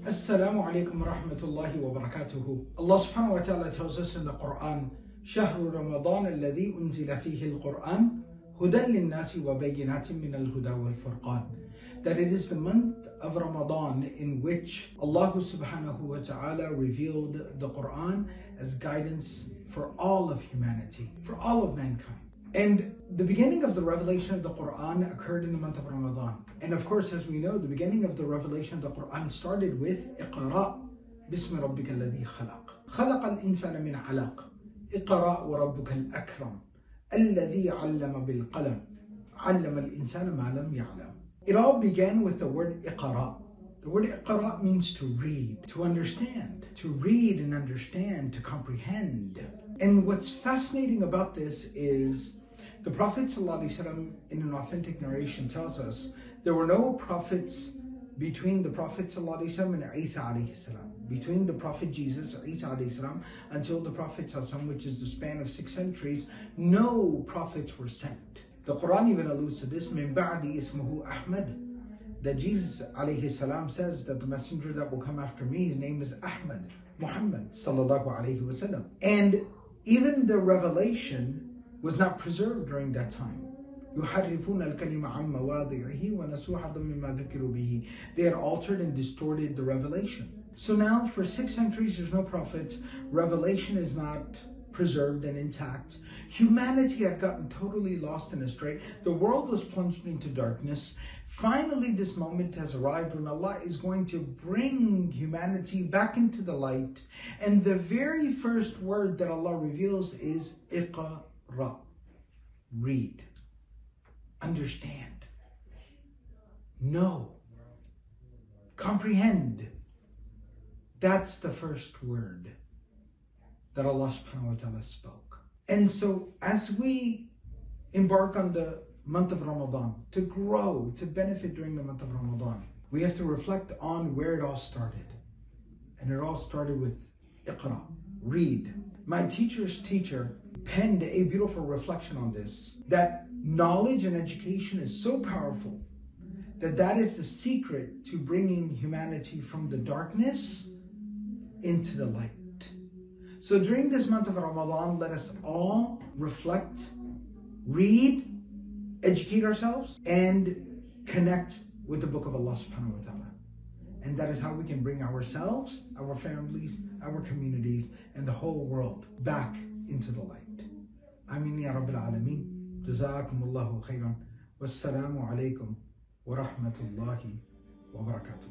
Assalamu alaikum wa rahmatullahi wa barakatuhu. Allah subhanahu wa ta'ala tells us in the Quran, شهر رمضان الذي أنزل فيه القرآن هدى للناس وبينات من الهدى والفرقان. That it is the month of Ramadan in which Allah subhanahu wa ta'ala revealed the Quran as guidance for all of humanity, for all of mankind. And the beginning of the revelation of the Quran occurred in the month of Ramadan. And of course, as we know, the beginning of the revelation of the Quran started with Iqra بسم ربك الذي خلق خلق الإنسان من علق اقرأ وربك الأكرم الذي علم بالقلم علم الإنسان ما لم يعلم. It all began with the word Iqra. The word Iqra means to read, to understand, to read and understand, to comprehend. And what's fascinating about this is the Prophet ﷺ, in an authentic narration, tells us there were no prophets between the Prophet ﷺ and Isa alayhi salam, between the Prophet Jesus, Isa alayhi salam, until the Prophet ﷺ, which is the span of 6 centuries, no prophets were sent. The Quran even alludes to this, min ba'di ismuhu Ahmad, that Jesus alayhi salam says that the messenger that will come after me, his name is Ahmad, Muhammad sallallahu alayhi wasallam. And even the revelation was not preserved during that time. يحرفون الكلمة عن مواضعه ونسوا حظا مما ذكروا به. They had altered and distorted the revelation. So now for 6 centuries there's no prophets. Revelation is not preserved and intact. Humanity had gotten totally lost and astray. The world was plunged into darkness. Finally, this moment has arrived when Allah is going to bring humanity back into the light. And the very first word that Allah reveals is Iqra. Read. Understand. Know. Comprehend. That's the first word that Allah subhanahu wa ta'ala spoke. And so as we embark on the month of Ramadan, to grow, to benefit during the month of Ramadan, we have to reflect on where it all started. And it all started with Iqra, read. My teacher's teacher penned a beautiful reflection on this, that knowledge and education is so powerful that is the secret to bringing humanity from the darkness into the light. So during this month of Ramadan, let us all reflect, read, educate ourselves, and connect with the book of Allah subhanahu wa ta'ala. And that is how we can bring ourselves, our families, our communities, and the whole world back into the light. Ameen ya Rabbil Alameen. Jazakumullahu khairan. Wassalamu alaikum wa rahmatullahi wa barakatuh.